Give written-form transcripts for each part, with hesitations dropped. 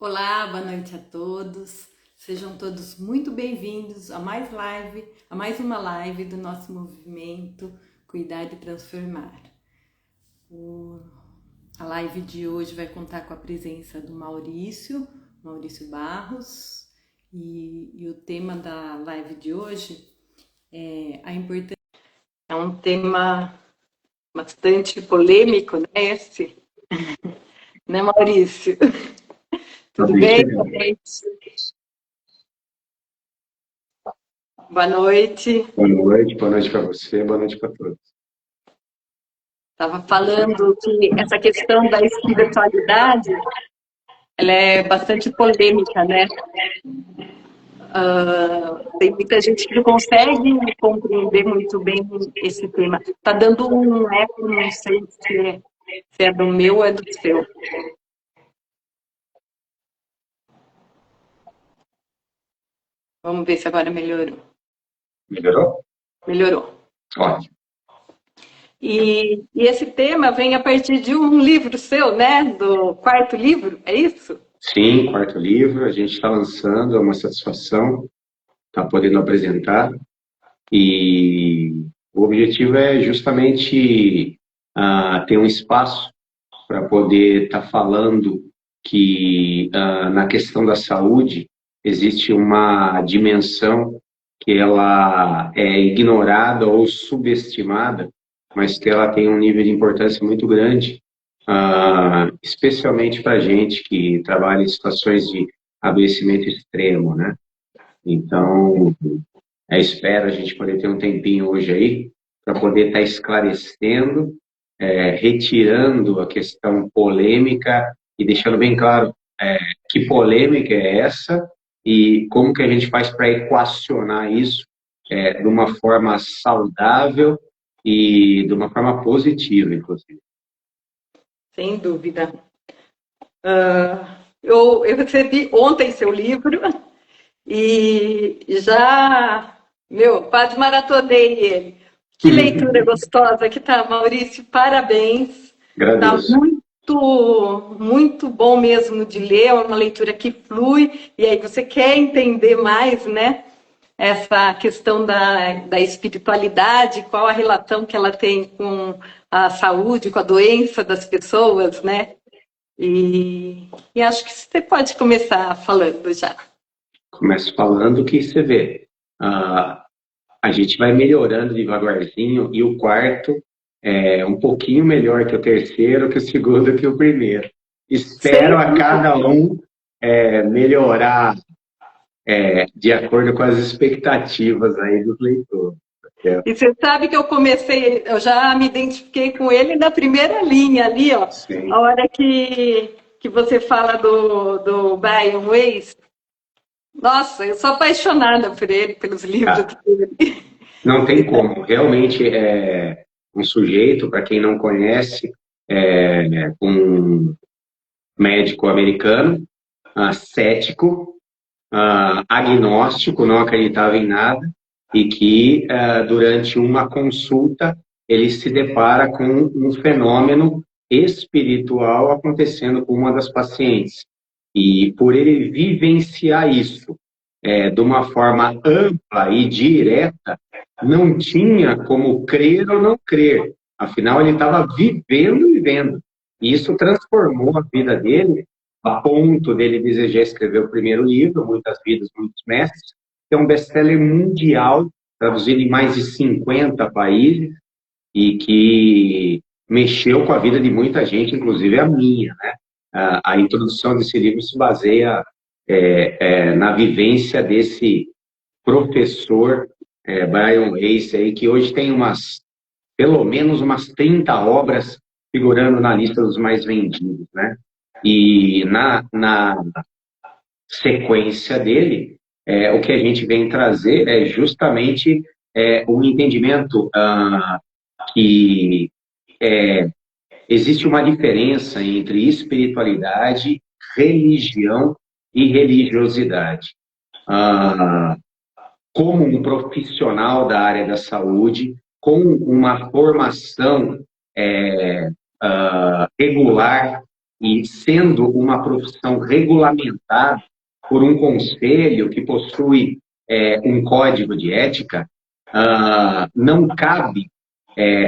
Olá, boa noite a todos. Sejam todos muito bem-vindos a mais uma live do nosso movimento Cuidar e Transformar. A live de hoje vai contar com a presença do Maurício Barros, e o tema da live de hoje é a importância. É um tema bastante polêmico, né? Né, Maurício? Tudo bem? Boa noite. Boa noite. Boa noite para você, boa noite para todos. Estava falando que essa questão da espiritualidade, ela é bastante polêmica, né? Tem muita gente que não consegue compreender muito bem esse tema. Está dando um eco, não sei se é do meu ou é do seu. Vamos ver se agora melhorou. Melhorou? Melhorou. Ótimo. E esse tema vem a partir de um livro seu, né? Do quarto livro, é isso? Sim, quarto livro, a gente está lançando, é uma satisfação estar podendo apresentar. E o objetivo é justamente ter um espaço para poder estar falando que na questão da saúde existe uma dimensão que ela é ignorada ou subestimada, mas que ela tem um nível de importância muito grande, especialmente para a gente que trabalha em situações de adoecimento extremo, né? Então, espero a gente poder ter um tempinho hoje aí para poder estar esclarecendo, retirando a questão polêmica e deixando bem claro que polêmica é essa e como que a gente faz para equacionar isso de uma forma saudável e de uma forma positiva, inclusive. Sem dúvida. Eu recebi ontem seu livro e já, quase maratonei ele. Que leitura gostosa que tá, Maurício, parabéns. Agradeço. Tá muito, muito bom mesmo de ler, é uma leitura que flui, e aí você quer entender mais, né? Essa questão da espiritualidade, qual a relação que ela tem com a saúde, com a doença das pessoas, né? E acho que você pode começar falando já. Começo falando que você vê, a gente vai melhorando devagarzinho e o quarto é um pouquinho melhor que o terceiro, que o segundo, que o primeiro. Espero a cada um melhorar de acordo com as expectativas aí dos leitores. E você sabe que eu já me identifiquei com ele na primeira linha ali, ó. Sim. A hora que você fala do Brian Weiss. Nossa, eu sou apaixonada por ele, pelos livros dele. Não tem como. Realmente é um sujeito, para quem não conhece, um médico americano, cético, agnóstico, não acreditava em nada, e que durante uma consulta ele se depara com um fenômeno espiritual acontecendo com uma das pacientes. E por ele vivenciar isso de uma forma ampla e direta, não tinha como crer ou não crer. Afinal, ele estava vivendo. E isso transformou a vida dele a ponto dele desejar escrever o primeiro livro, Muitas Vidas, Muitos Mestres, que é um best-seller mundial, traduzido em mais de 50 países, e que mexeu com a vida de muita gente, inclusive a minha, né? A introdução desse livro se baseia na vivência desse professor Brian Weiss, aí, que hoje tem pelo menos umas 30 obras figurando na lista dos mais vendidos, né? E na sequência dele, o que a gente vem trazer é justamente um entendimento que existe uma diferença entre espiritualidade, religião e religiosidade. Como um profissional da área da saúde, com uma formação regular e sendo uma profissão regulamentada por um conselho que possui um código de ética, não cabe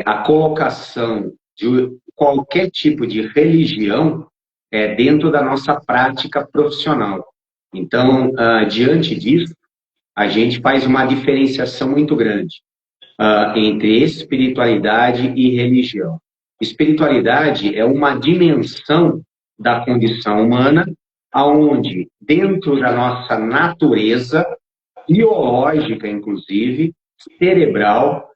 a colocação de qualquer tipo de religião dentro da nossa prática profissional. Então, diante disso, a gente faz uma diferenciação muito grande entre espiritualidade e religião. Espiritualidade é uma dimensão da condição humana, aonde dentro da nossa natureza biológica, inclusive cerebral,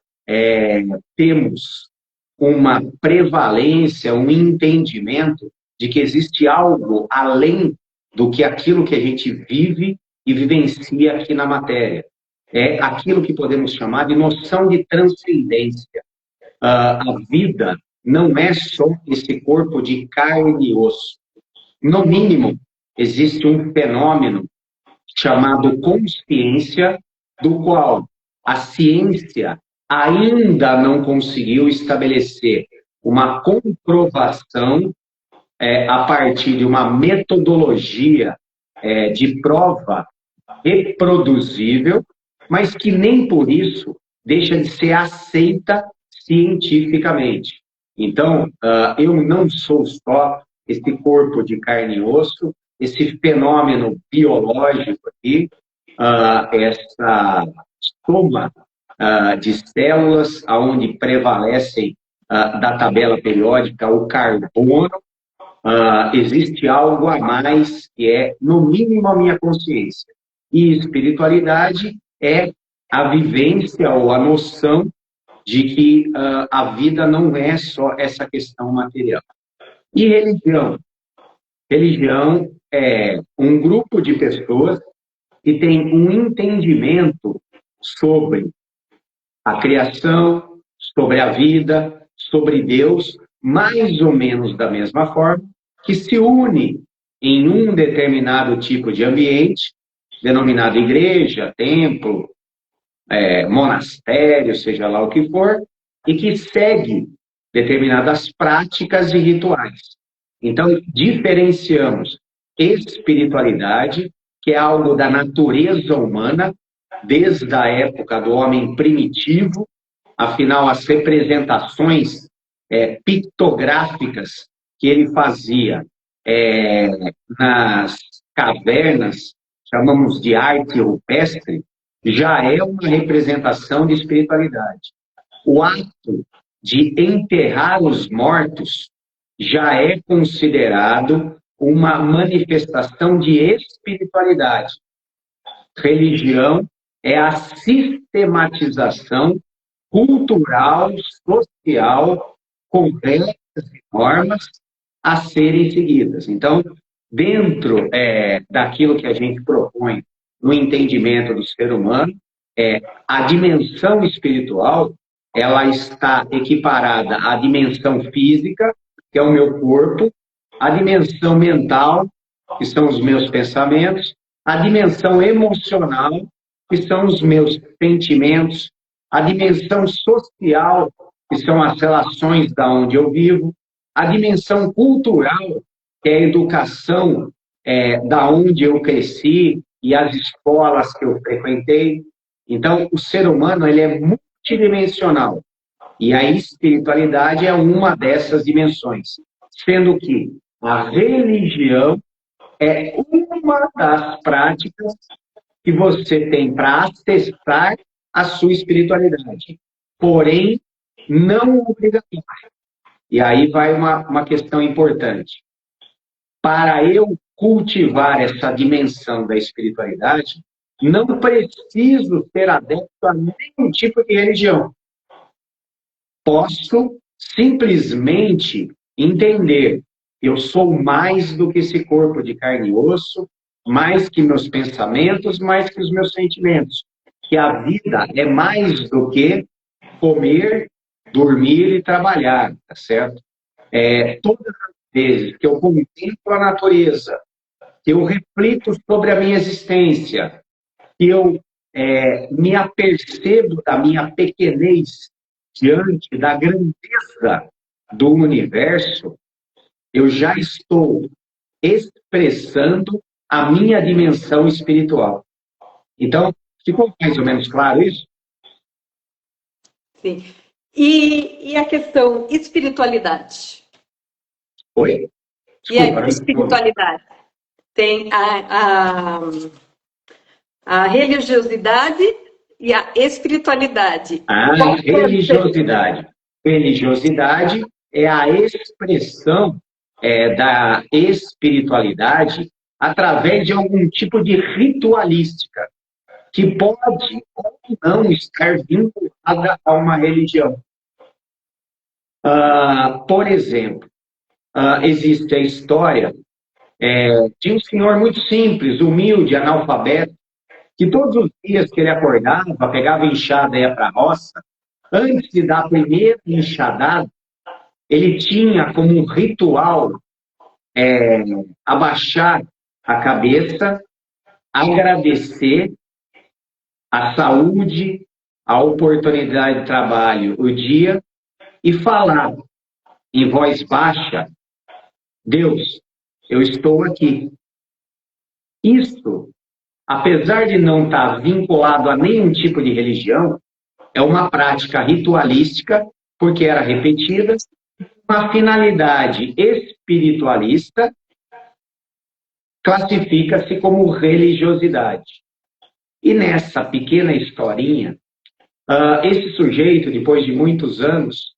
temos uma prevalência, um entendimento de que existe algo além do que aquilo que a gente vive e vivencia aqui na matéria. É aquilo que podemos chamar de noção de transcendência. A vida não é só esse corpo de carne e osso. No mínimo, existe um fenômeno chamado consciência, do qual a ciência ainda não conseguiu estabelecer uma comprovação a partir de uma metodologia de prova reproduzível, mas que nem por isso deixa de ser aceita cientificamente. Então, eu não sou só esse corpo de carne e osso, esse fenômeno biológico aqui, essa soma de células, onde prevalecem da tabela periódica o carbono. Existe algo a mais que é, no mínimo, a minha consciência. E espiritualidade é a vivência ou a noção de que a vida não é só essa questão material. E religião? Religião é um grupo de pessoas que tem um entendimento sobre a criação, sobre a vida, sobre Deus, mais ou menos da mesma forma, que se une em um determinado tipo de ambiente, denominado igreja, templo, monastério, seja lá o que for, e que segue determinadas práticas e rituais. Então, diferenciamos espiritualidade, que é algo da natureza humana, desde a época do homem primitivo, afinal, as representações pictográficas que ele fazia nas cavernas, chamamos de arte rupestre, já é uma representação de espiritualidade. O ato de enterrar os mortos já é considerado uma manifestação de espiritualidade. Religião é a sistematização cultural, social, com regras e normas a serem seguidas. Então, dentro daquilo que a gente propõe no entendimento do ser humano, a dimensão espiritual, ela está equiparada à dimensão física, que é o meu corpo, a dimensão mental, que são os meus pensamentos, a dimensão emocional, que são os meus sentimentos, a dimensão social, que são as relações da onde eu vivo, a dimensão cultural, que é a educação da onde eu cresci e as escolas que eu frequentei. Então, o ser humano ele é multidimensional e a espiritualidade é uma dessas dimensões, sendo que a religião é uma das práticas que você tem para acessar a sua espiritualidade, porém não obrigatória. E aí vai uma questão importante. Para eu cultivar essa dimensão da espiritualidade, não preciso ser adepto a nenhum tipo de religião. Posso simplesmente entender que eu sou mais do que esse corpo de carne e osso, mais que meus pensamentos, mais que os meus sentimentos. Que a vida é mais do que comer, dormir e trabalhar, tá certo? Todas as vezes que eu contemplo a natureza, que eu reflito sobre a minha existência, que eu me apercebo da minha pequenez diante da grandeza do universo, eu já estou expressando a minha dimensão espiritual. Então, ficou mais ou menos claro isso? Sim. E a questão espiritualidade? Oi? E a Desculpa, espiritualidade? Tem a religiosidade e a espiritualidade. a religiosidade. Religiosidade é a expressão da espiritualidade através de algum tipo de ritualística, que pode ou não estar vinculada a uma religião. Por exemplo, existe a história de um senhor muito simples, humilde, analfabeto, que todos os dias que ele acordava, pegava enxada e ia para a roça, antes de dar a primeira enxadada, ele tinha como um ritual abaixar a cabeça, agradecer a saúde, a oportunidade de trabalho, o dia, e falar em voz baixa: Deus, eu estou aqui. Isso, apesar de não estar vinculado a nenhum tipo de religião, é uma prática ritualística, porque era repetida, uma finalidade espiritualista, classifica-se como religiosidade. E nessa pequena historinha, esse sujeito, depois de muitos anos,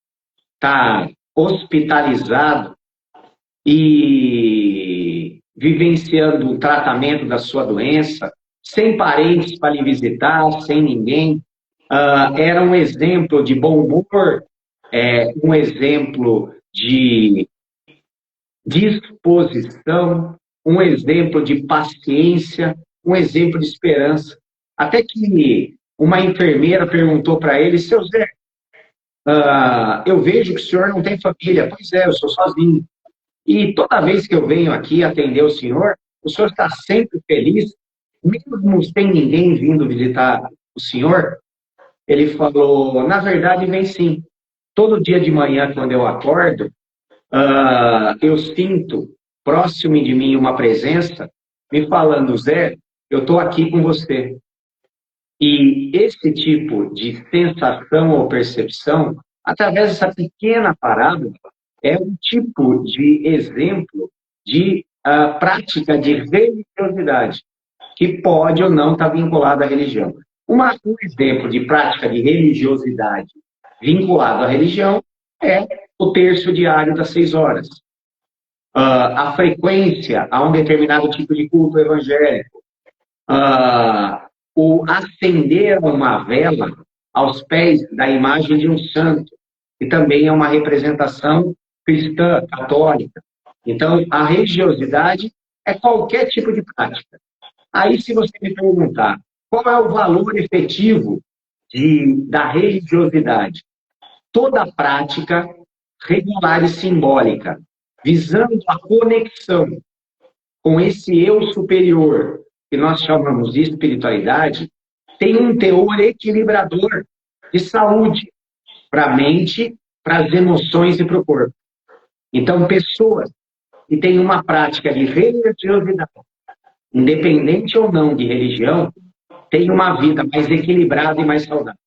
está hospitalizado e vivenciando o tratamento da sua doença, sem parentes para lhe visitar, sem ninguém. Era um exemplo de bom humor, um exemplo de disposição, um exemplo de paciência, um exemplo de esperança. Até que uma enfermeira perguntou para ele: seu Zé, eu vejo que o senhor não tem família. Pois é, eu sou sozinho. E toda vez que eu venho aqui atender o senhor está sempre feliz, mesmo sem ninguém vindo visitar o senhor? Ele falou: na verdade, vem sim. Todo dia de manhã, quando eu acordo, eu sinto próximo de mim uma presença me falando: Zé, eu estou aqui com você. E esse tipo de sensação ou percepção, através dessa pequena parábola, é um tipo de exemplo de prática de religiosidade, que pode ou não estar vinculado à religião. Um exemplo de prática de religiosidade vinculado à religião é o terço diário das 6 horas. A frequência a um determinado tipo de culto evangélico. O acender uma vela aos pés da imagem de um santo, que também é uma representação cristã, católica. Então, a religiosidade é qualquer tipo de prática. Aí, se você me perguntar qual é o valor efetivo da religiosidade, toda prática regular e simbólica, visando a conexão com esse eu superior, que nós chamamos de espiritualidade, tem um teor equilibrador de saúde para a mente, para as emoções e para o corpo. Então, pessoas que têm uma prática de religiosidade, independente ou não de religião, têm uma vida mais equilibrada e mais saudável.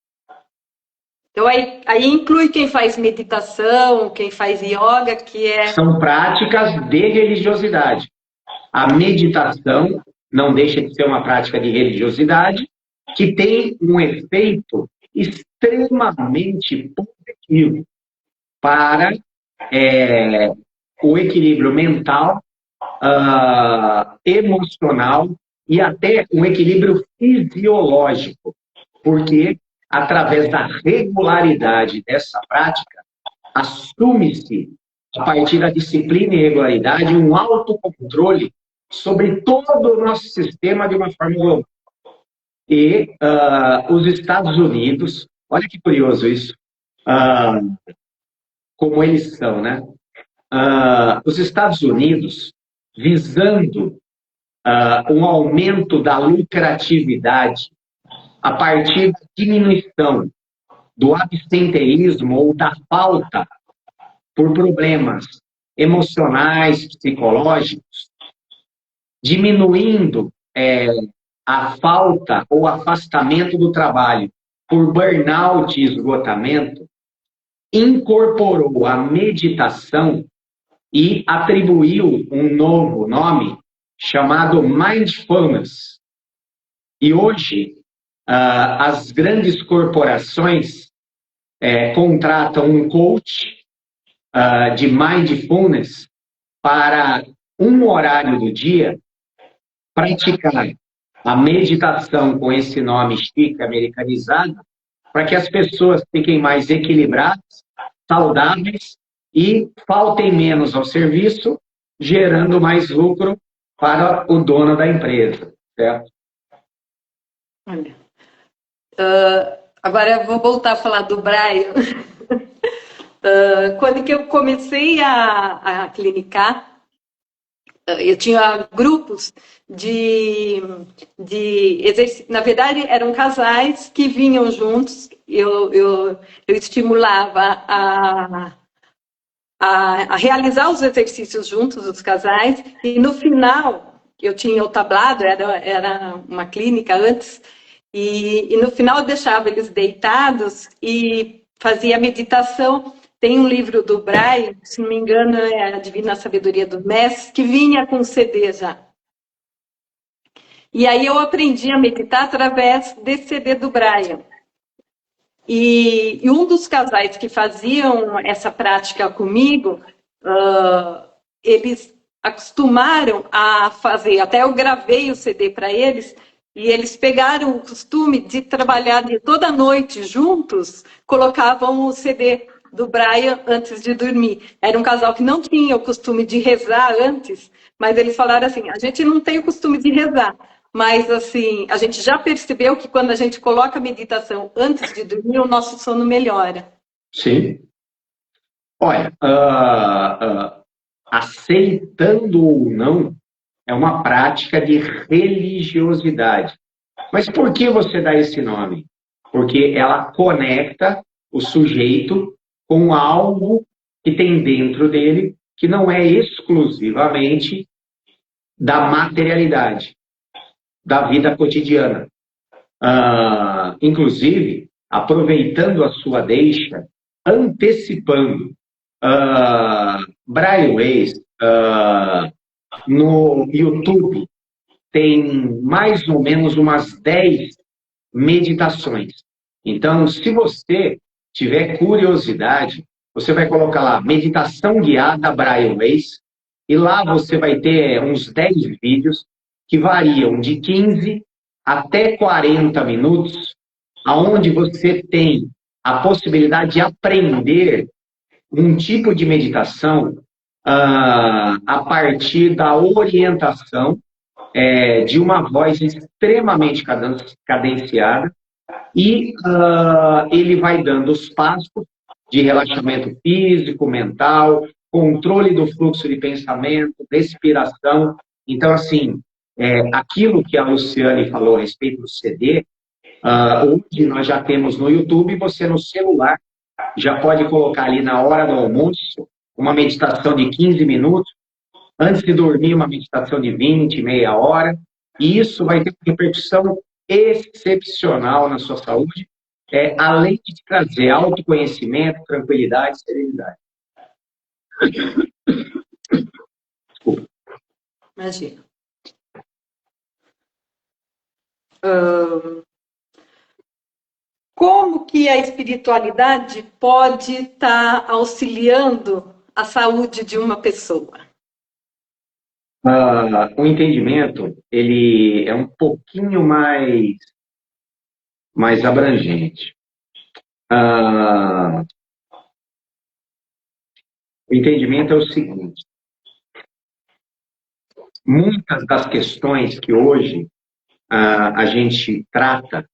Então, aí inclui quem faz meditação, quem faz yoga, que é... São práticas de religiosidade. A meditação não deixa de ser uma prática de religiosidade, que tem um efeito extremamente positivo para o equilíbrio mental, emocional e até um equilíbrio fisiológico, porque através da regularidade dessa prática, assume-se, a partir da disciplina e regularidade, um autocontrole sobre todo o nosso sistema de uma forma global. E os Estados Unidos, olha que curioso isso, como eles são, né? Os Estados Unidos, visando um aumento da lucratividade a partir da diminuição do absenteísmo ou da falta por problemas emocionais, psicológicos, diminuindo a falta ou afastamento do trabalho por burnout e esgotamento, incorporou a meditação e atribuiu um novo nome chamado Mindfulness. E hoje, as grandes corporações contratam um coach de Mindfulness para um horário do dia praticar a meditação com esse nome chique, americanizado, para que as pessoas fiquem mais equilibradas, saudáveis e faltem menos ao serviço, gerando mais lucro para o dono da empresa, certo? Olha, agora eu vou voltar a falar do Brian. Quando que eu comecei a clinicar, eu tinha grupos de exercício. Na verdade, eram casais que vinham juntos. Eu estimulava a realizar os exercícios juntos, os casais. E no final, eu tinha o tablado, era uma clínica antes, e no final eu deixava eles deitados e fazia meditação. Tem um livro do Brian, se não me engano, é A Divina Sabedoria do Mestre, que vinha com CD já. E aí eu aprendi a meditar através desse CD do Brian. E um dos casais que faziam essa prática comigo, eles acostumaram a fazer, até eu gravei o CD para eles, e eles pegaram o costume de trabalhar toda noite juntos, colocavam o CD do Brian antes de dormir. Era um casal que não tinha o costume de rezar antes, mas eles falaram assim, a gente não tem o costume de rezar, mas assim, a gente já percebeu que quando a gente coloca a meditação antes de dormir, o nosso sono melhora. Sim. Olha, aceitando ou não, é uma prática de religiosidade. Mas por que você dá esse nome? Porque ela conecta o sujeito com algo que tem dentro dele que não é exclusivamente da materialidade, da vida cotidiana. Inclusive, aproveitando a sua deixa, antecipando, Brian Weiss, no YouTube, tem mais ou menos umas 10 meditações. Então, se você tiver curiosidade, você vai colocar lá, meditação guiada Brian Weiss, e lá você vai ter uns 10 vídeos que variam de 15 até 40 minutos, aonde você tem a possibilidade de aprender um tipo de meditação a partir da orientação de uma voz extremamente cadenciada, e ele vai dando os passos de relaxamento físico, mental, controle do fluxo de pensamento, respiração. Então, assim, aquilo que a Luciane falou a respeito do CD, hoje nós já temos no YouTube, você no celular já pode colocar ali na hora do almoço uma meditação de 15 minutos, antes de dormir uma meditação de 20, meia hora, e isso vai ter uma repercussão excepcional na sua saúde, além de te trazer autoconhecimento, tranquilidade e serenidade. Desculpa. Imagina. Como que a espiritualidade pode estar auxiliando a saúde de uma pessoa? O entendimento, ele é um pouquinho mais abrangente. O entendimento é o seguinte: muitas das questões que hoje a gente trata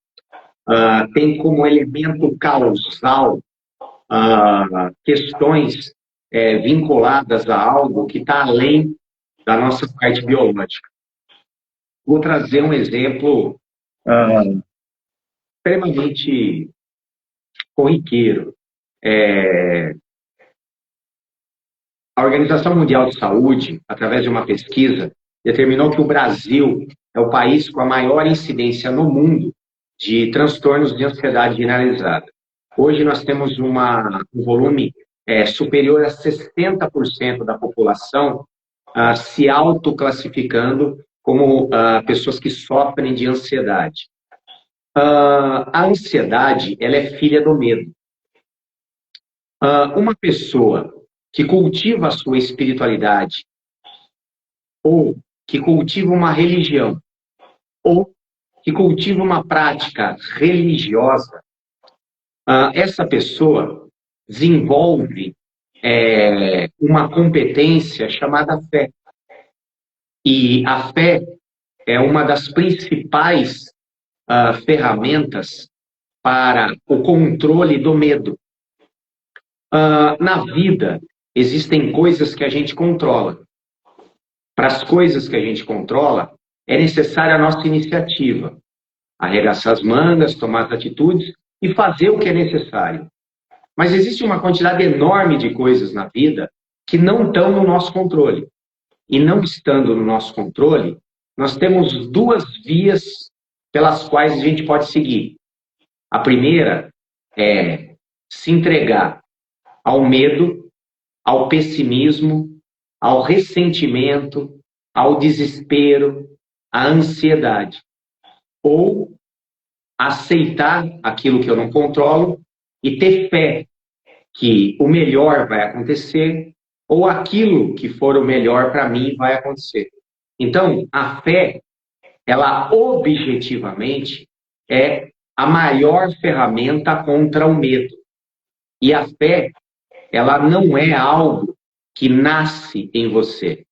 tem como elemento causal questões vinculadas a algo que está além da nossa parte biológica. Vou trazer um exemplo extremamente corriqueiro. A Organização Mundial de Saúde, através de uma pesquisa, determinou que o Brasil é o país com a maior incidência no mundo de transtornos de ansiedade generalizada. Hoje nós temos um volume superior a 60% da população se autoclassificando como pessoas que sofrem de ansiedade. A ansiedade, ela é filha do medo. Uma pessoa que cultiva a sua espiritualidade, ou que cultiva uma religião, ou que cultiva uma prática religiosa, essa pessoa desenvolve uma competência chamada fé. E a fé é uma das principais ferramentas para o controle do medo. Na vida, existem coisas que a gente controla. Para as coisas que a gente controla, é necessária a nossa iniciativa. Arregaçar as mangas, tomar as atitudes e fazer o que é necessário. Mas existe uma quantidade enorme de coisas na vida que não estão no nosso controle. E não estando no nosso controle, nós temos duas vias pelas quais a gente pode seguir. A primeira é se entregar ao medo, ao pessimismo, ao ressentimento, ao desespero, à ansiedade. Ou aceitar aquilo que eu não controlo e ter fé que o melhor vai acontecer ou aquilo que for o melhor para mim vai acontecer. Então, a fé, ela objetivamente é a maior ferramenta contra o medo. E a fé, ela não é algo que nasce em você.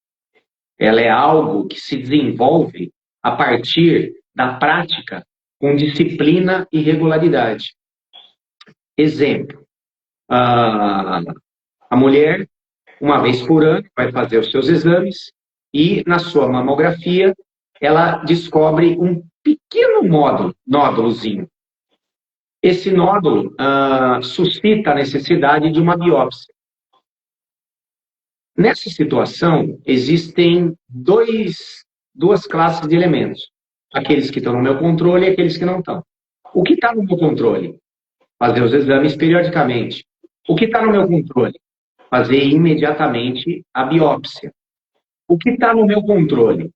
Ela é algo que se desenvolve a partir da prática com disciplina e regularidade. Exemplo, a mulher, uma vez por ano, vai fazer os seus exames e, na sua mamografia, ela descobre um pequeno nódulozinho. Esse nódulo suscita a necessidade de uma biópsia. Nessa situação, existem duas classes de elementos. Aqueles que estão no meu controle e aqueles que não estão. O que está no meu controle? Fazer os exames periodicamente. O que está no meu controle? Fazer imediatamente a biópsia. O que está no meu controle?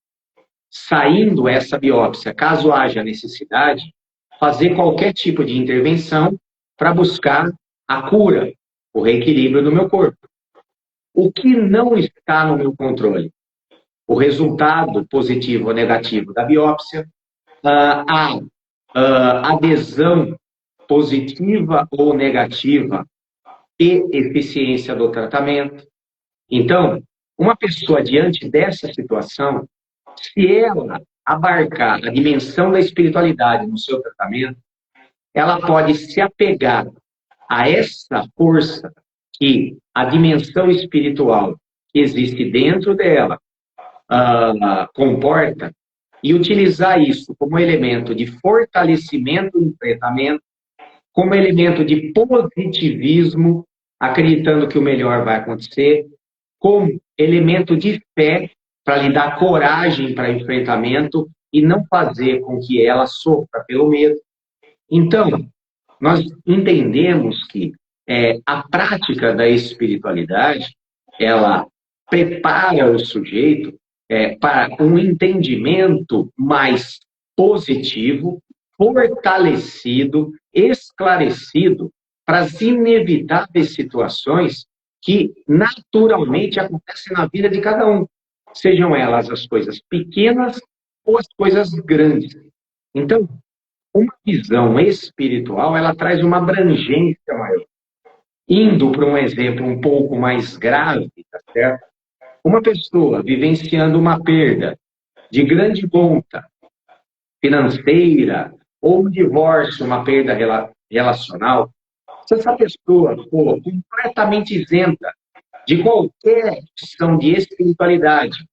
Saindo essa biópsia, caso haja necessidade, fazer qualquer tipo de intervenção para buscar a cura, o reequilíbrio do meu corpo. O que não está no meu controle? O resultado positivo ou negativo da biópsia, a adesão positiva ou negativa e eficiência do tratamento. Então, uma pessoa diante dessa situação, se ela abarcar a dimensão da espiritualidade no seu tratamento, ela pode se apegar a essa força que a dimensão espiritual que existe dentro dela comporta e utilizar isso como elemento de fortalecimento do tratamento, como elemento de positivismo, acreditando que o melhor vai acontecer, como elemento de fé para lhe dar coragem para enfrentamento e não fazer com que ela sofra pelo medo. Então, nós entendemos que a prática da espiritualidade, ela prepara o sujeito para um entendimento mais positivo, fortalecido, esclarecido para as inevitáveis situações que naturalmente acontecem na vida de cada um, sejam elas as coisas pequenas ou as coisas grandes. Então, uma visão espiritual, ela traz uma abrangência maior. Indo para um exemplo um pouco mais grave, tá certo? Uma pessoa vivenciando uma perda de grande monta financeira, ou um divórcio, uma perda relacional, se essa pessoa for completamente isenta de qualquer questão de espiritualidade,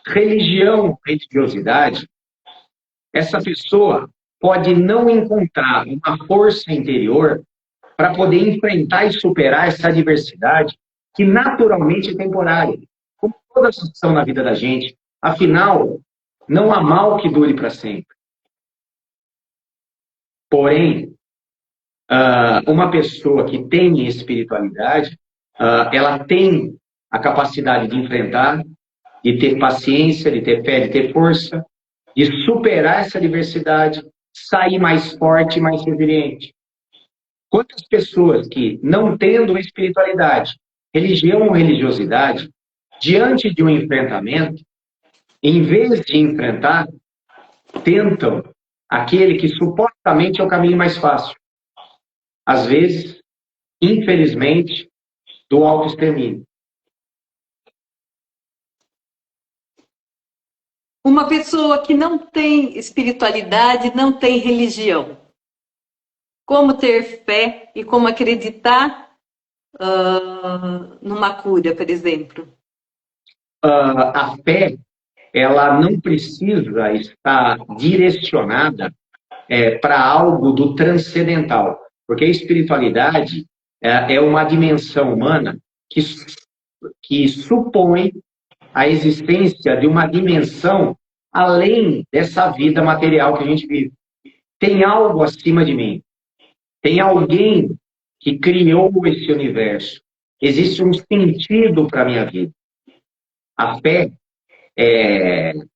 religião, religiosidade, essa pessoa pode não encontrar uma força interior para poder enfrentar e superar essa adversidade que naturalmente é temporária, como toda situação na vida da gente. Afinal, não há mal que dure para sempre. Porém, uma pessoa que tem espiritualidade, ela tem a capacidade de enfrentar, de ter paciência, de ter fé, de ter força, de superar essa adversidade, sair mais forte, mais resiliente. Quantas pessoas que, não tendo espiritualidade, religião ou religiosidade, diante de um enfrentamento, em vez de enfrentar, tentam aquele que supostamente é o caminho mais fácil. Às vezes, infelizmente, do autoextermínio. Uma pessoa que não tem espiritualidade, não tem religião. Como ter fé e como acreditar numa cura, por exemplo? A fé, ela não precisa estar direcionada para algo do transcendental, porque a espiritualidade é uma dimensão humana que supõe a existência de uma dimensão além dessa vida material que a gente vive. Tem algo acima de mim. Tem alguém que criou esse universo. Existe um sentido para a minha vida. A fé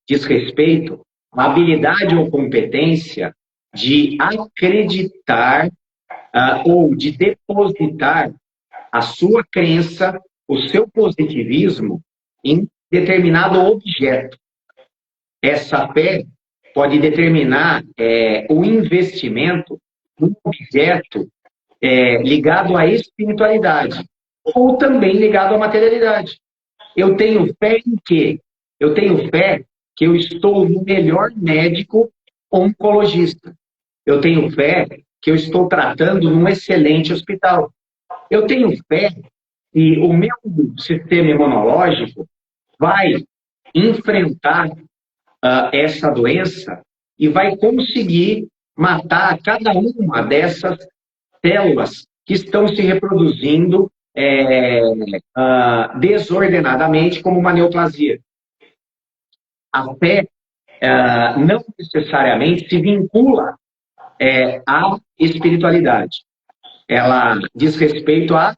diz respeito à habilidade ou competência de acreditar ou de depositar a sua crença, o seu positivismo em determinado objeto. Essa fé pode determinar o investimento num objeto ligado à espiritualidade ou também ligado à materialidade. Eu tenho fé em quê? Eu tenho fé que eu estou no melhor médico oncologista. Eu tenho fé que eu estou tratando num excelente hospital. Eu tenho fé que o meu sistema imunológico vai enfrentar essa doença e vai conseguir matar cada uma dessas células que estão se reproduzindo desordenadamente, como uma neoplasia. A fé não necessariamente se vincula à espiritualidade. Ela diz respeito a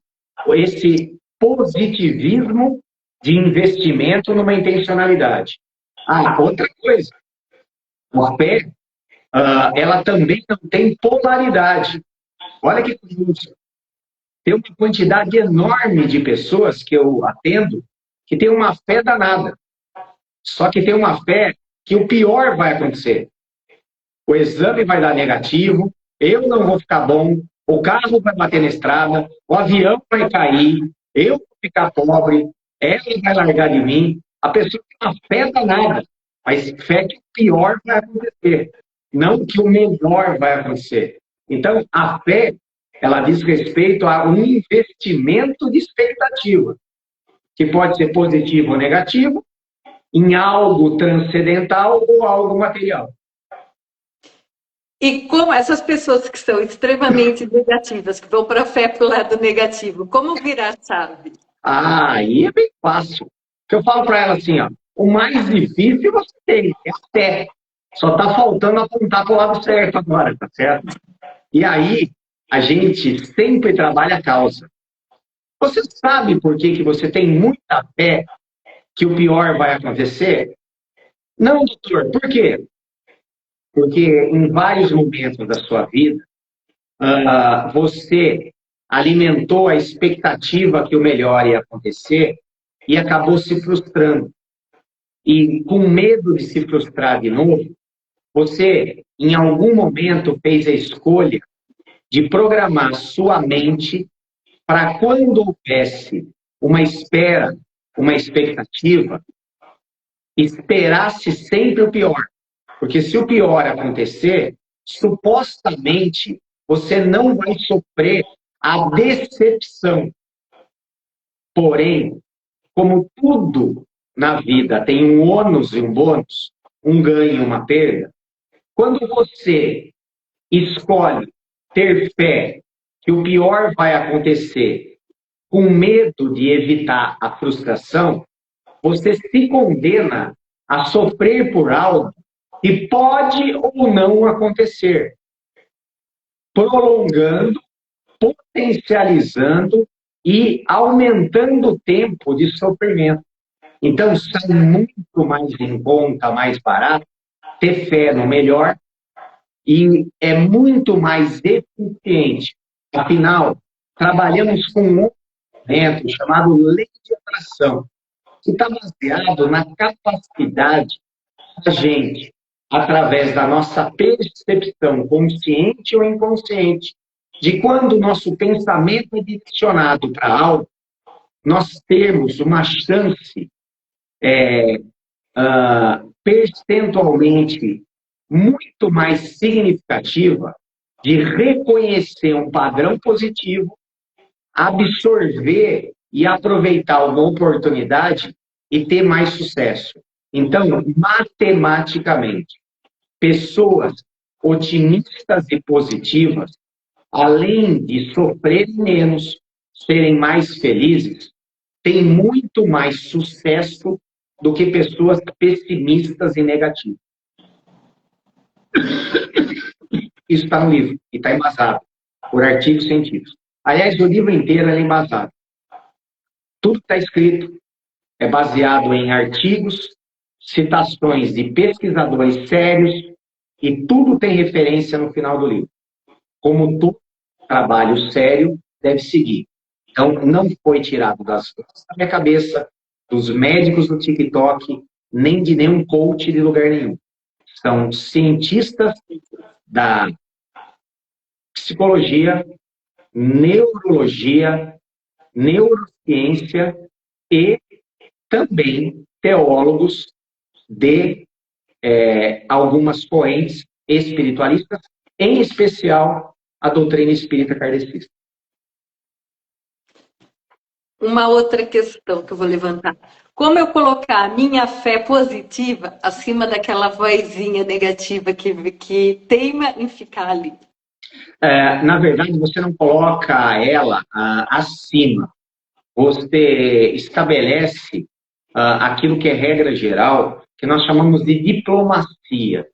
esse positivismo de investimento numa intencionalidade. Outra coisa, a fé, ela também não tem polaridade. Olha que curioso. Tem uma quantidade enorme de pessoas que eu atendo que tem uma fé danada. Só que tem uma fé que o pior vai acontecer. O exame vai dar negativo, eu não vou ficar bom, o carro vai bater na estrada, o avião vai cair, eu vou ficar pobre, ela vai largar de mim. A pessoa tem uma fé danada, mas fé que o pior vai acontecer, não que o melhor vai acontecer. Então, a fé, ela diz respeito a um investimento de expectativa, que pode ser positivo ou negativo, em algo transcendental ou algo material. E como essas pessoas que são extremamente negativas, que vão para a fé para o lado negativo, como virar a chave? Aí é bem fácil. Porque eu falo para ela assim, ó, o mais difícil você tem, é a fé. Só está faltando apontar para o lado certo agora, tá certo? E aí, a gente sempre trabalha a causa. Você sabe por que você tem muita fé que o pior vai acontecer? Não, doutor. Por quê? Porque em vários momentos da sua vida, você alimentou a expectativa que o melhor ia acontecer e acabou se frustrando. E com medo de se frustrar de novo, você, em algum momento, fez a escolha de programar sua mente para quando houvesse uma espera, uma expectativa, esperasse sempre o pior. Porque se o pior acontecer, supostamente você não vai sofrer a decepção. Porém, como tudo na vida tem um ônus e um bônus, um ganho e uma perda, quando você escolhe ter fé que o pior vai acontecer com medo de evitar a frustração, você se condena a sofrer por algo que pode ou não acontecer, prolongando, potencializando e aumentando o tempo de sofrimento. Então, sai muito mais em conta, mais barato, ter fé no melhor e é muito mais eficiente. Afinal, trabalhamos com um movimento chamado lei de atração, que está baseado na capacidade da gente, através da nossa percepção consciente ou inconsciente, de quando o nosso pensamento é direcionado para algo, nós temos uma chance percentualmente muito mais significativa de reconhecer um padrão positivo, absorver e aproveitar uma oportunidade e ter mais sucesso. Então, matematicamente, pessoas otimistas e positivas, além de sofrerem menos, serem mais felizes, têm muito mais sucesso do que pessoas pessimistas e negativas. Isso está no livro e está embasado por artigos científicos. Aliás, o livro inteiro é embasado. Tudo que está escrito é baseado em artigos, citações de pesquisadores sérios e tudo tem referência no final do livro. Como todo trabalho sério deve seguir. Então, não foi tirado da minha cabeça, dos médicos do TikTok, nem de nenhum coach de lugar nenhum. São cientistas da psicologia, neurologia, neurociência e também teólogos de algumas correntes espiritualistas, em especial a doutrina espírita kardecista. Uma outra questão que eu vou levantar. Como eu colocar a minha fé positiva acima daquela vozinha negativa que teima em ficar ali? Na verdade, você não coloca ela acima. Você estabelece aquilo que é regra geral, que nós chamamos de diplomacia.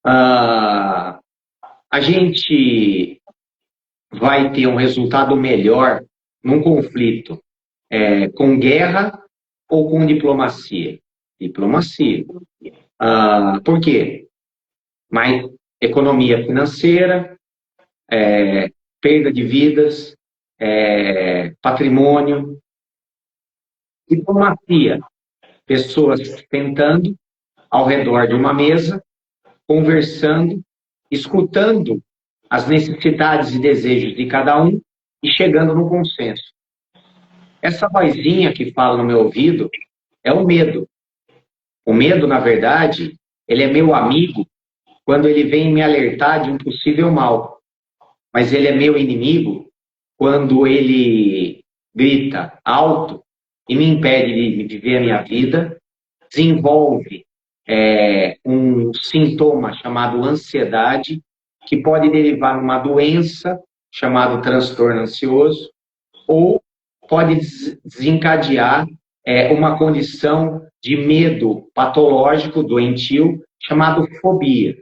A gente vai ter um resultado melhor num conflito com guerra ou com diplomacia? Diplomacia. Por quê? Mais economia financeira, perda de vidas, patrimônio. Diplomacia. Pessoas sentando ao redor de uma mesa, conversando, escutando as necessidades e desejos de cada um e chegando no consenso. Essa vozinha que fala no meu ouvido é o medo. O medo, na verdade, ele é meu amigo quando ele vem me alertar de um possível mal. Mas ele é meu inimigo quando ele grita alto e me impede de viver a minha vida, desenvolve um sintoma chamado ansiedade, que pode derivar numa doença chamada transtorno ansioso, ou pode desencadear uma condição de medo patológico, doentio, chamado fobia.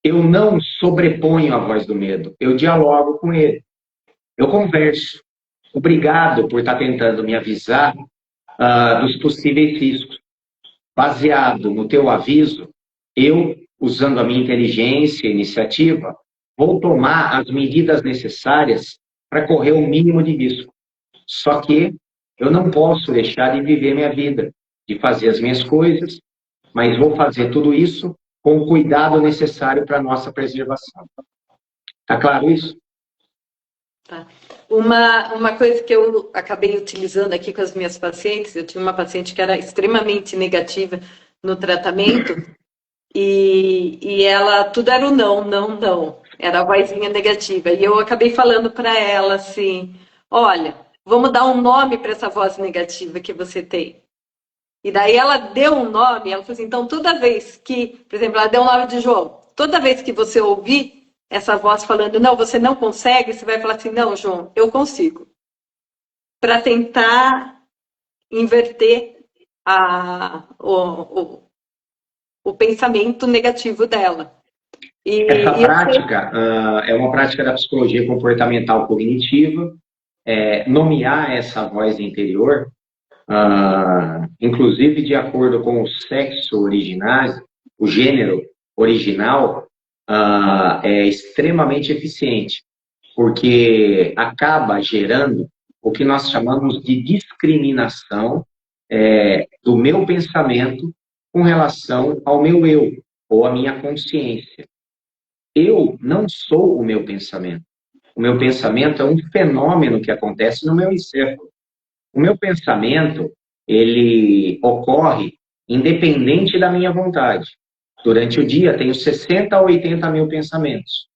Eu não sobreponho a voz do medo, eu dialogo com ele, eu converso. Obrigado por estar tentando me avisar dos possíveis riscos. Baseado no teu aviso, eu, usando a minha inteligência e iniciativa, vou tomar as medidas necessárias para correr o mínimo de risco. Só que eu não posso deixar de viver minha vida, de fazer as minhas coisas, mas vou fazer tudo isso com o cuidado necessário para a nossa preservação. Tá claro isso? Tá. Uma coisa que eu acabei utilizando aqui com as minhas pacientes, eu tinha uma paciente que era extremamente negativa no tratamento e ela, tudo era o não, não, não. Era a vozinha negativa. E eu acabei falando para ela assim, olha, vamos dar um nome para essa voz negativa que você tem. E daí ela deu um nome, ela falou assim, então toda vez que, por exemplo, ela deu um nome de João, toda vez que você ouvir, essa voz falando, não, você não consegue, você vai falar assim, não, João, eu consigo. Para tentar inverter o pensamento negativo dela. Essa prática é uma prática da psicologia comportamental cognitiva, nomear essa voz interior, inclusive de acordo com o sexo original, o gênero original, é extremamente eficiente, porque acaba gerando o que nós chamamos de discriminação do meu pensamento com relação ao meu eu, ou à minha consciência. Eu não sou o meu pensamento. O meu pensamento é um fenômeno que acontece no meu encéfalo. O meu pensamento, ele ocorre independente da minha vontade. Durante o dia, tenho 60 a 80 mil pensamentos.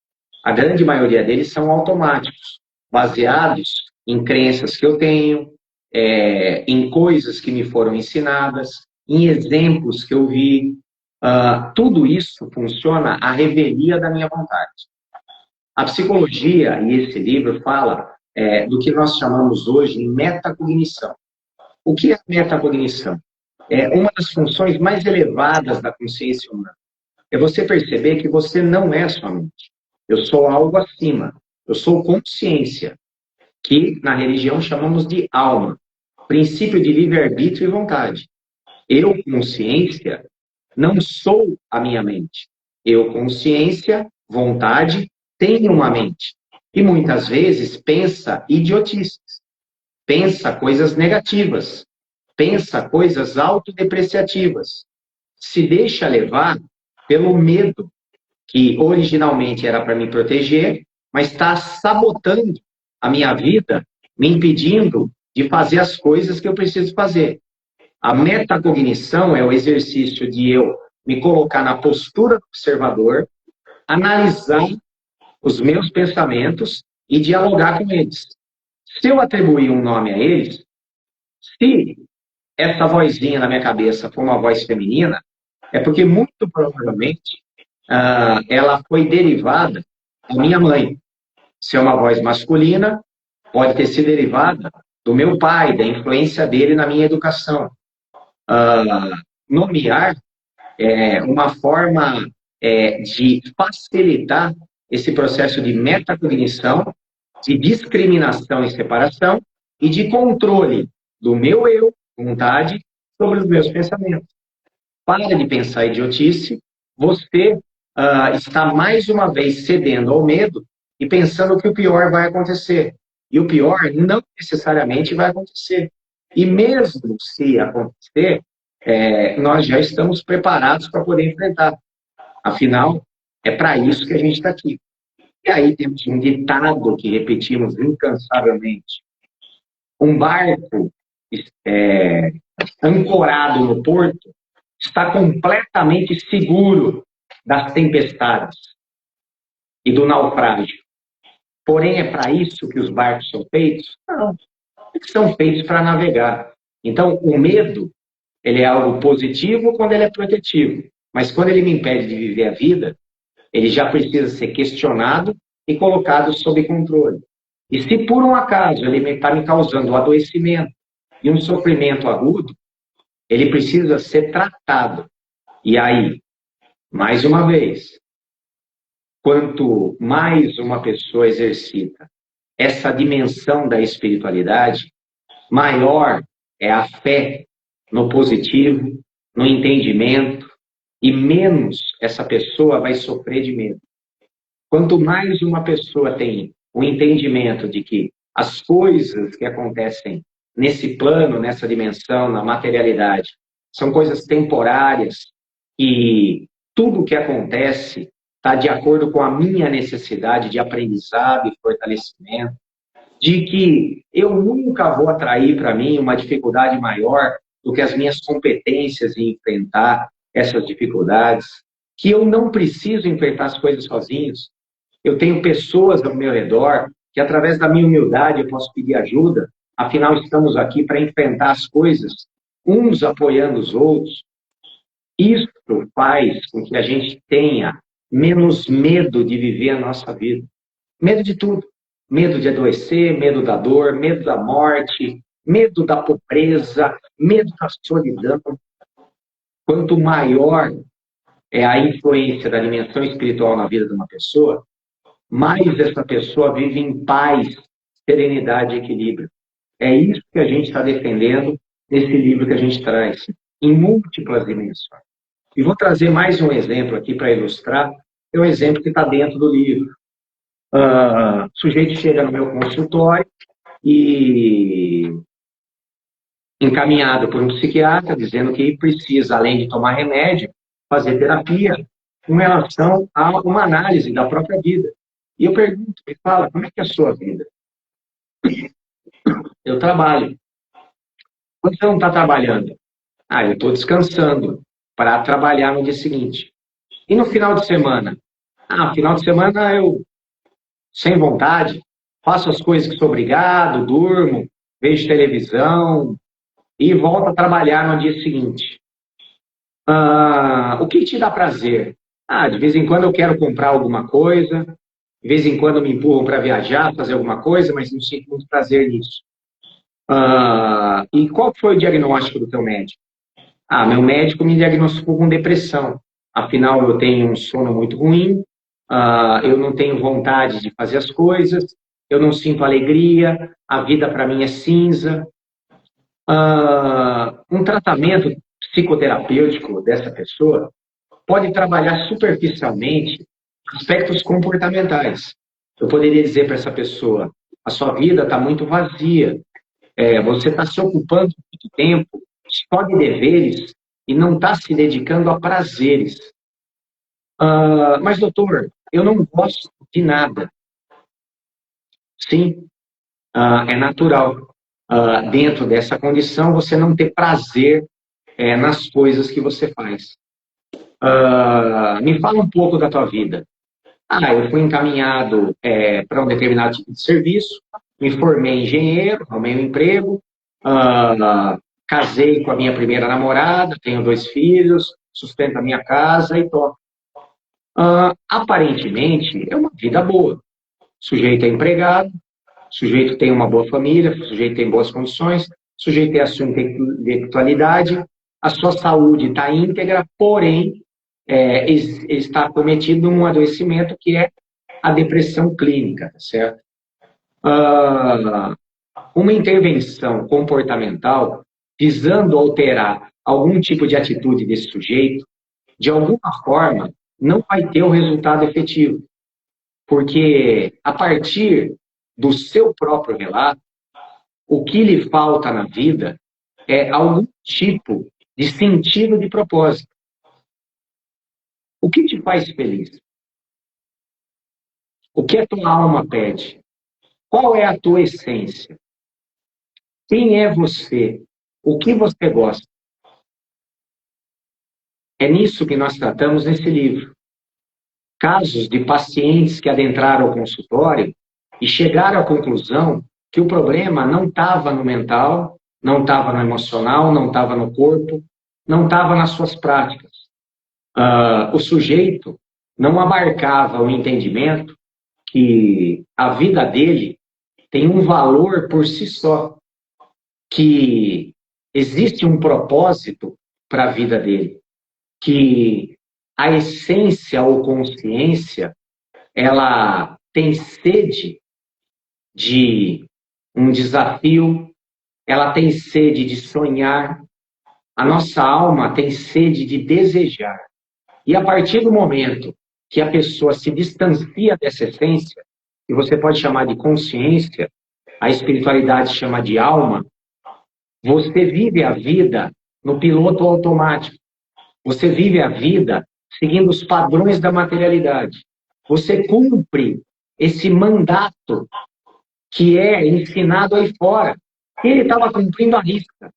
A grande maioria deles são automáticos, baseados em crenças que eu tenho, em coisas que me foram ensinadas, em exemplos que eu vi. Tudo isso funciona à revelia da minha vontade. A psicologia, e esse livro, fala do que nós chamamos hoje de metacognição. O que é metacognição? É uma das funções mais elevadas da consciência humana. É você perceber que você não é sua mente. Eu sou algo acima. Eu sou consciência, que na religião chamamos de alma. Princípio de livre-arbítrio e vontade. Eu, consciência, não sou a minha mente. Eu, consciência, vontade, tenho uma mente. E muitas vezes pensa idiotices. Pensa coisas negativas. Pensa coisas autodepreciativas. Se deixa levar pelo medo, que originalmente era para me proteger, mas está sabotando a minha vida, me impedindo de fazer as coisas que eu preciso fazer. A metacognição é o exercício de eu me colocar na postura do observador, analisar os meus pensamentos e dialogar com eles. Se eu atribuir um nome a eles, se essa vozinha na minha cabeça for uma voz feminina, é porque muito provavelmente ela foi derivada da minha mãe. Se é uma voz masculina, pode ter sido derivada do meu pai, da influência dele na minha educação. Nomear é uma forma de facilitar esse processo de metacognição, de discriminação e separação e de controle do meu eu, vontade, sobre os meus pensamentos. Para de pensar idiotice, você está mais uma vez cedendo ao medo e pensando que o pior vai acontecer. E o pior não necessariamente vai acontecer. E mesmo se acontecer, nós já estamos preparados para poder enfrentar. Afinal, é para isso que a gente está aqui. E aí temos um ditado que repetimos incansavelmente. Um barco ancorado no porto está completamente seguro das tempestades e do naufrágio. Porém, é para isso que os barcos são feitos? Não. Eles são feitos para navegar. Então, o medo, ele é algo positivo quando ele é protetivo. Mas quando ele me impede de viver a vida, ele já precisa ser questionado e colocado sob controle. E se por um acaso ele está me causando um adoecimento e um sofrimento agudo, ele precisa ser tratado. E aí, mais uma vez, quanto mais uma pessoa exercita essa dimensão da espiritualidade, maior é a fé no positivo, no entendimento, e menos essa pessoa vai sofrer de medo. Quanto mais uma pessoa tem o entendimento de que as coisas que acontecem nesse plano, nessa dimensão, na materialidade, são coisas temporárias e tudo o que acontece está de acordo com a minha necessidade de aprendizado e fortalecimento, de que eu nunca vou atrair para mim uma dificuldade maior do que as minhas competências em enfrentar essas dificuldades, que eu não preciso enfrentar as coisas sozinhos. Eu tenho pessoas ao meu redor que, através da minha humildade, eu posso pedir ajuda. Afinal, estamos aqui para enfrentar as coisas, uns apoiando os outros. Isso faz com que a gente tenha menos medo de viver a nossa vida. Medo de tudo. Medo de adoecer, medo da dor, medo da morte, medo da pobreza, medo da solidão. Quanto maior é a influência da dimensão espiritual na vida de uma pessoa, mais essa pessoa vive em paz, serenidade e equilíbrio. É isso que a gente está defendendo nesse livro que a gente traz, em múltiplas dimensões. E vou trazer mais um exemplo aqui para ilustrar, é um exemplo que está dentro do livro. O sujeito chega no meu consultório e encaminhado por um psiquiatra, dizendo que precisa, além de tomar remédio, fazer terapia com relação a uma análise da própria vida. E eu pergunto, me fala, como é que é a sua vida? Eu trabalho. Quando você não está trabalhando? Eu estou descansando para trabalhar no dia seguinte. E no final de semana? No final de semana eu, sem vontade, faço as coisas que sou obrigado, durmo, vejo televisão e volto a trabalhar no dia seguinte. O que te dá prazer? De vez em quando eu quero comprar alguma coisa, de vez em quando me empurram para viajar, fazer alguma coisa, mas não sinto muito prazer nisso. E qual foi o diagnóstico do teu médico? Meu médico me diagnosticou com depressão. Afinal, eu tenho um sono muito ruim, eu não tenho vontade de fazer as coisas, eu não sinto alegria, a vida para mim é cinza. Um tratamento psicoterapêutico dessa pessoa pode trabalhar superficialmente aspectos comportamentais. Eu poderia dizer para essa pessoa, a sua vida está muito vazia, você está se ocupando muito tempo só de deveres e não está se dedicando a prazeres. Mas, doutor, eu não gosto de nada. Sim, é natural. Dentro dessa condição, você não ter prazer nas coisas que você faz. Me fala um pouco da tua vida. Eu fui encaminhado para um determinado tipo de serviço, me formei engenheiro, arrumei um emprego, casei com a minha primeira namorada, tenho 2 filhos, sustento a minha casa e toco. Aparentemente, é uma vida boa. O sujeito é empregado, o sujeito tem uma boa família, o sujeito tem boas condições, o sujeito tem a sua intelectualidade, a sua saúde está íntegra, porém, está cometido um adoecimento que é a depressão clínica, certo? Uma intervenção comportamental visando alterar algum tipo de atitude desse sujeito, de alguma forma, não vai ter o resultado efetivo. Porque, a partir do seu próprio relato, o que lhe falta na vida é algum tipo de sentido de propósito. O que te faz feliz? O que a tua alma pede? Qual é a tua essência? Quem é você? O que você gosta? É nisso que nós tratamos nesse livro. Casos de pacientes que adentraram o consultório e chegaram à conclusão que o problema não estava no mental, não estava no emocional, não estava no corpo, não estava nas suas práticas. O sujeito não abarcava o entendimento que a vida dele tem um valor por si só, que existe um propósito para a vida dele, que a essência ou consciência, ela tem sede de um desafio, ela tem sede de sonhar, a nossa alma tem sede de desejar. E a partir do momento que a pessoa se distancia dessa essência, que você pode chamar de consciência, a espiritualidade chama de alma, você vive a vida no piloto automático. Você vive a vida seguindo os padrões da materialidade. Você cumpre esse mandato que é ensinado aí fora. Ele estava cumprindo a risca.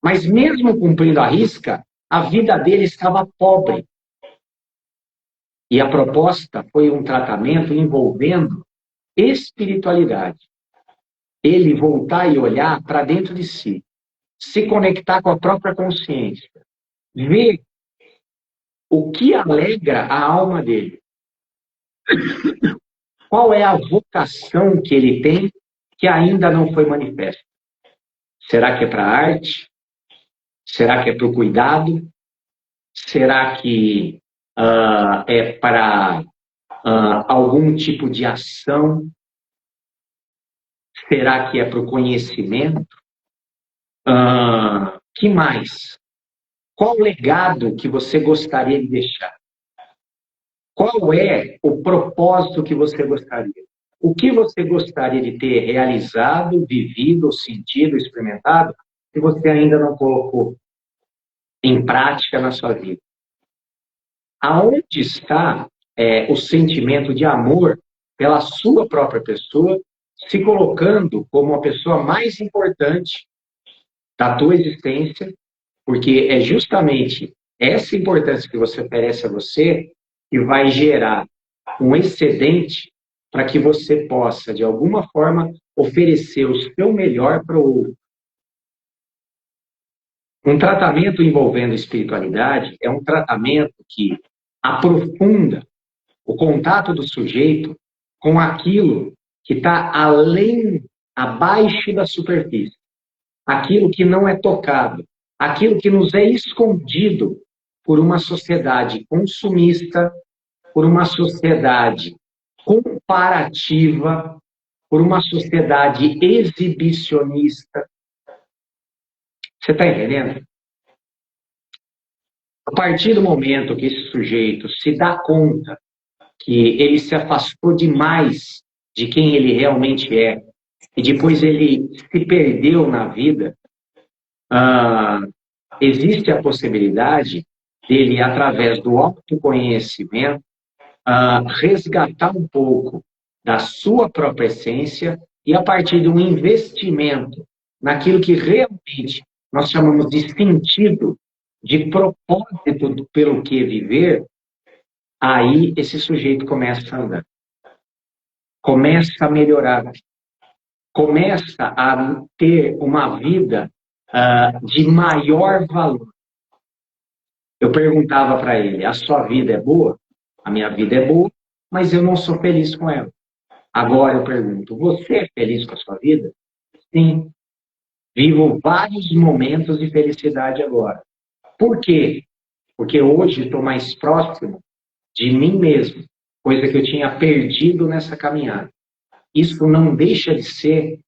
Mas mesmo cumprindo a risca, a vida dele estava pobre. E a proposta foi um tratamento envolvendo espiritualidade. Ele voltar e olhar para dentro de si, se conectar com a própria consciência, ver O que alegra a alma dele? Qual é a vocação que ele tem que ainda não foi manifesta? Será que é para a arte? Será que é para o cuidado? Será que é para algum tipo de ação? Será que é para o conhecimento? Que mais? Qual o legado que você gostaria de deixar? Qual é o propósito que você gostaria? O que você gostaria de ter realizado, vivido, sentido, experimentado, que você ainda não colocou em prática na sua vida? Aonde está o sentimento de amor pela sua própria pessoa, se colocando como a pessoa mais importante da tua existência, porque é justamente essa importância que você oferece a você que vai gerar um excedente para que você possa, de alguma forma, oferecer o seu melhor para o outro. Um tratamento envolvendo espiritualidade é um tratamento que aprofunda o contato do sujeito com aquilo que está além, abaixo da superfície, aquilo que não é tocado, aquilo que nos é escondido por uma sociedade consumista, por uma sociedade comparativa, por uma sociedade exibicionista. Você está entendendo? A partir do momento que esse sujeito se dá conta que ele se afastou demais de quem ele realmente é, e depois ele se perdeu na vida, existe a possibilidade dele, através do autoconhecimento, resgatar um pouco da sua própria essência e, a partir de um investimento naquilo que realmente nós chamamos de sentido, de propósito pelo que viver, aí esse sujeito começa a andar, começa a melhorar, começa a ter uma vida de maior valor. Eu perguntava para ele, a sua vida é boa? A minha vida é boa, mas eu não sou feliz com ela. Agora eu pergunto, você é feliz com a sua vida? Sim. Vivo vários momentos de felicidade agora. Por quê? Porque hoje estou mais próximo de mim mesmo, coisa que eu tinha perdido nessa caminhada. Isso não deixa de ser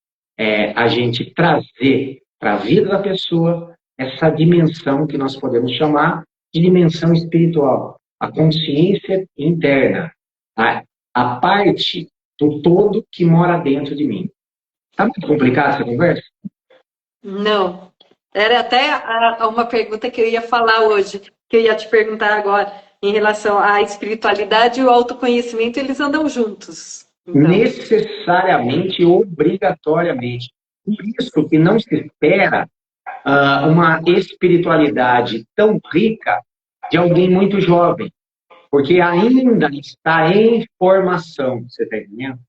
a gente trazer para a vida da pessoa essa dimensão que nós podemos chamar de dimensão espiritual, a consciência interna, a parte do todo que mora dentro de mim. Está muito complicado essa conversa? Não. Era até uma pergunta que eu ia falar hoje, que eu ia te perguntar agora, em relação à espiritualidade e o autoconhecimento, eles andam juntos. Então. Necessariamente, obrigatoriamente. Por isso que não se espera uma espiritualidade tão rica de alguém muito jovem, porque ainda está em formação, você está entendendo?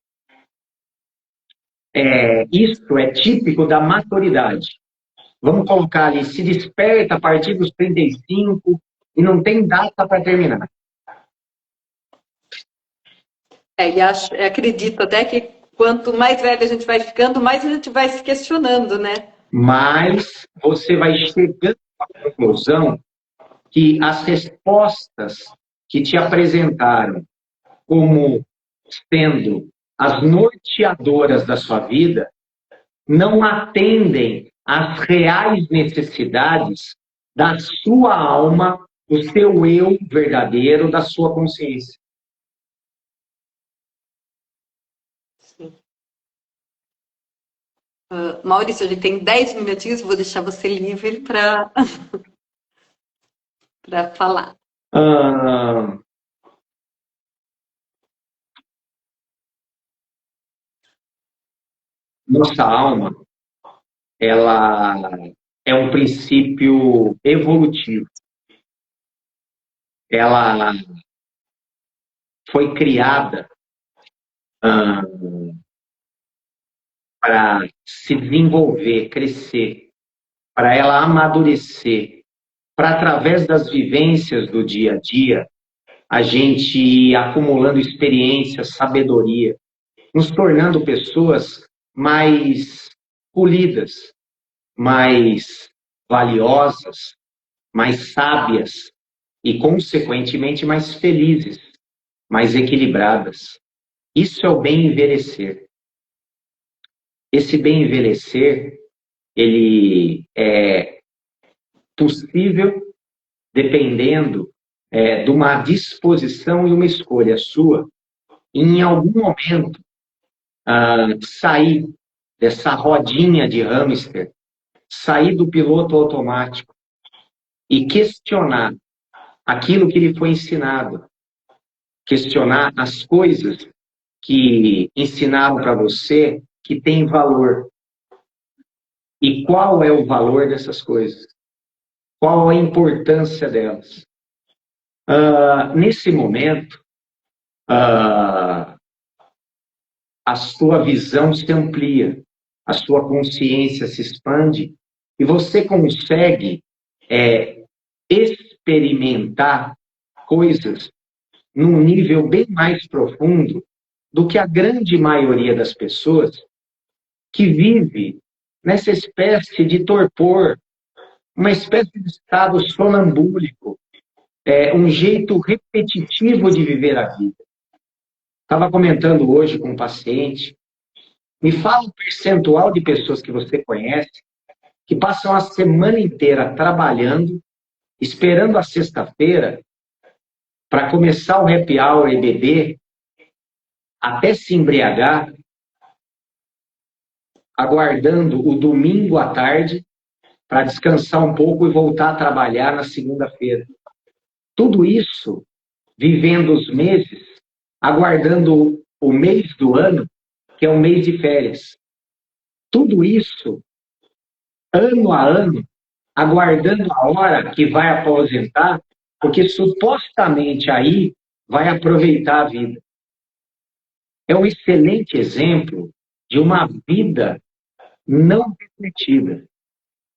Isso é típico da maturidade. Vamos colocar ali, se desperta a partir dos 35 e não tem data para terminar. E acredito até que quanto mais velho a gente vai ficando, mais a gente vai se questionando, né? Mas você vai chegando à conclusão que as respostas que te apresentaram como sendo as norteadoras da sua vida não atendem às reais necessidades da sua alma, do seu eu verdadeiro, da sua consciência. Sim. Maurício, a gente tem 10 minutinhos, vou deixar você livre para falar. Nossa alma, ela é um princípio evolutivo. Ela foi criada para se desenvolver, crescer, para ela amadurecer, para, através das vivências do dia a dia, a gente ir acumulando experiência, sabedoria, nos tornando pessoas mais polidas, mais valiosas, mais sábias e, consequentemente, mais felizes, mais equilibradas. Isso é o bem envelhecer. Esse bem envelhecer, ele é possível dependendo de uma disposição e uma escolha sua, em algum momento, sair dessa rodinha de hamster, sair do piloto automático e questionar aquilo que lhe foi ensinado, questionar as coisas que ensinaram para você que tem valor. E qual é o valor dessas coisas? Qual a importância delas? Nesse momento, a sua visão se amplia, a sua consciência se expande e você consegue experimentar coisas num nível bem mais profundo do que a grande maioria das pessoas que vive nessa espécie de torpor, uma espécie de estado sonambúlico, um jeito repetitivo de viver a vida. Estava comentando hoje com um paciente, me fala o percentual de pessoas que você conhece que passam a semana inteira trabalhando, esperando a sexta-feira para começar o happy hour e beber, até se embriagar, aguardando o domingo à tarde para descansar um pouco e voltar a trabalhar na segunda-feira. Tudo isso vivendo os meses, aguardando o mês do ano, que é o mês de férias. Tudo isso, ano a ano, aguardando a hora que vai aposentar, porque supostamente aí vai aproveitar a vida. É um excelente exemplo de uma vida não refletida.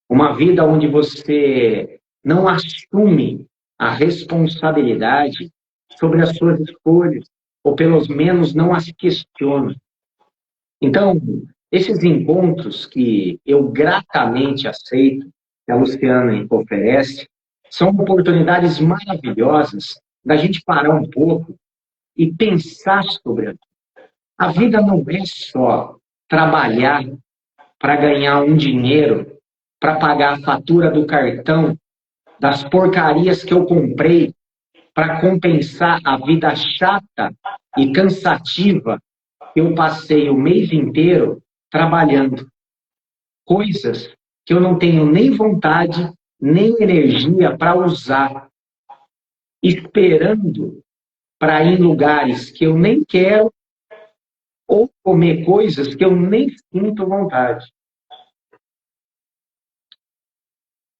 Uma vida onde você não assume a responsabilidade sobre as suas escolhas, ou pelo menos não as questiona. Então, esses encontros que eu gratamente aceito, que a Luciana oferece, são oportunidades maravilhosas da gente parar um pouco e pensar sobre a vida. A vida não é só trabalhar para ganhar um dinheiro, para pagar a fatura do cartão, das porcarias que eu comprei, para compensar a vida chata e cansativa que eu passei o mês inteiro trabalhando. Coisas que eu não tenho nem vontade, nem energia para usar. Esperando para ir em lugares que eu nem quero ou comer coisas que eu nem sinto vontade.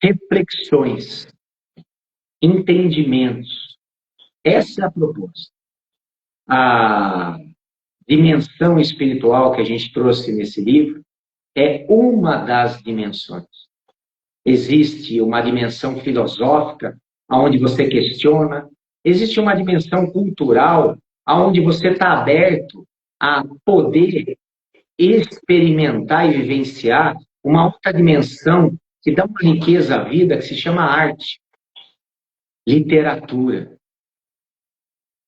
Reflexões, entendimentos. Essa é a proposta. A dimensão espiritual que a gente trouxe nesse livro é uma das dimensões. Existe uma dimensão filosófica, onde você questiona. Existe uma dimensão cultural, onde você está aberto a poder experimentar e vivenciar uma outra dimensão que dá uma riqueza à vida, que se chama arte, literatura,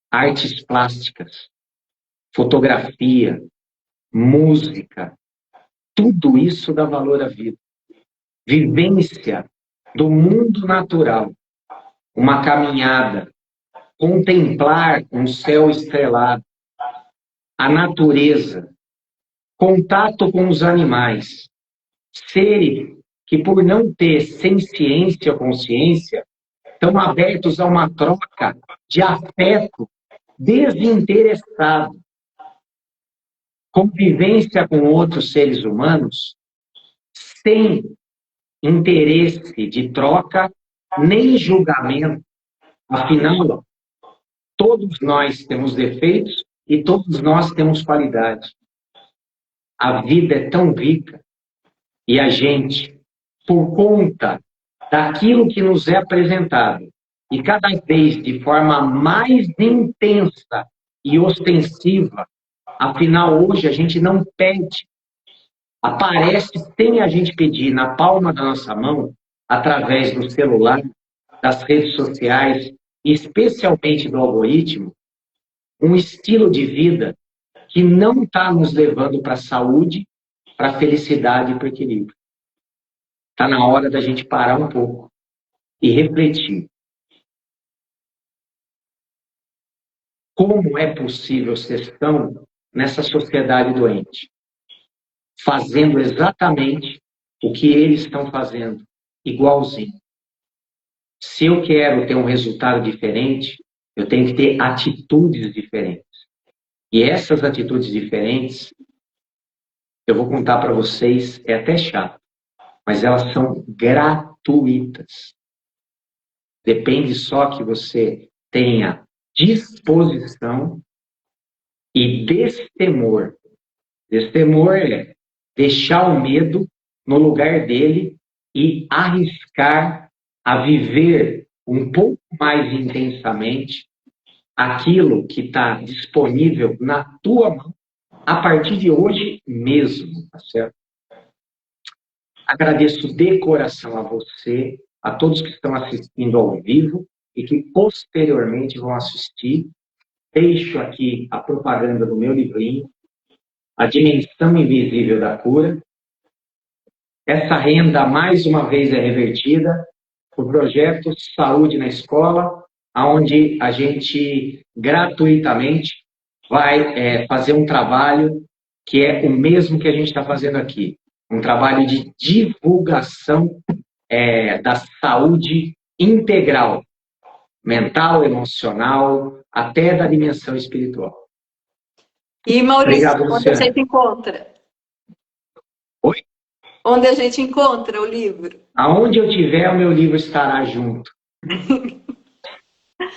artes plásticas, fotografia, música. Tudo isso dá valor à vida. Vivência do mundo natural, uma caminhada, contemplar um céu estrelado, a natureza, contato com os animais, seres que, por não ter senciência ou consciência, estão abertos a uma troca de afeto desinteressado, convivência com outros seres humanos, sem interesse de troca, nem julgamento. Afinal, todos nós temos defeitos e todos nós temos qualidade. A vida é tão rica e a gente, por conta daquilo que nos é apresentado, e cada vez de forma mais intensa e ostensiva. Afinal, hoje a gente não pede, aparece sem a gente pedir, na palma da nossa mão, através do celular, das redes sociais, e especialmente do algoritmo, um estilo de vida que não está nos levando para a saúde, para a felicidade e para o equilíbrio. Está na hora da gente parar um pouco e refletir. Como é possível ser tão nessa sociedade doente? Fazendo exatamente o que eles estão fazendo, igualzinho. Se eu quero ter um resultado diferente, eu tenho que ter atitudes diferentes. E essas atitudes diferentes, eu vou contar para vocês, é até chato, mas elas são gratuitas. Depende só que você tenha disposição e destemor. Destemor é deixar o medo no lugar dele e arriscar a viver um pouco mais intensamente aquilo que está disponível na tua mão a partir de hoje mesmo, tá certo? Agradeço de coração a você, a todos que estão assistindo ao vivo e que posteriormente vão assistir. Deixo aqui a propaganda do meu livrinho, A Dimensão Invisível da Cura. Essa renda, mais uma vez, é revertida para o projeto Saúde na Escola, onde a gente gratuitamente vai fazer um trabalho que é o mesmo que a gente está fazendo aqui. Um trabalho de divulgação da saúde integral, mental, emocional, até da dimensão espiritual. E, Maurício, Obrigado, onde a Luciana. gente encontra? Oi? Onde a gente encontra o livro? Aonde eu tiver, o meu livro estará junto.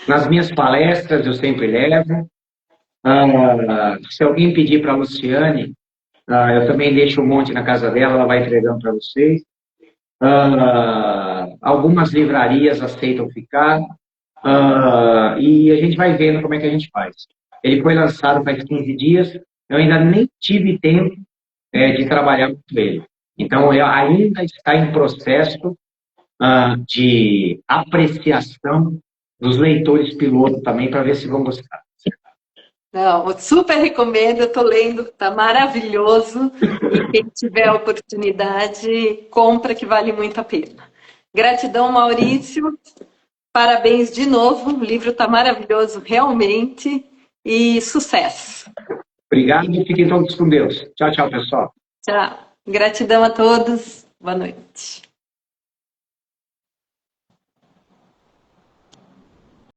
Nas minhas palestras, eu sempre levo. Se alguém pedir para a Luciane, eu também deixo um monte na casa dela, ela vai entregando para vocês. Algumas livrarias aceitam ficar. E a gente vai vendo como é que a gente faz. Ele foi lançado faz 15 dias, eu ainda nem tive tempo de trabalhar com ele. Então, ainda está em processo de apreciação dos leitores piloto também, para ver se vão gostar. Não, eu super recomendo, eu estou lendo, está maravilhoso. E quem tiver a oportunidade, compra, que vale muito a pena. Gratidão, Maurício. Parabéns de novo, o livro está maravilhoso, realmente. E sucesso. Obrigado e fiquem todos com Deus. Tchau, tchau, pessoal. Tchau. Gratidão a todos. Boa noite.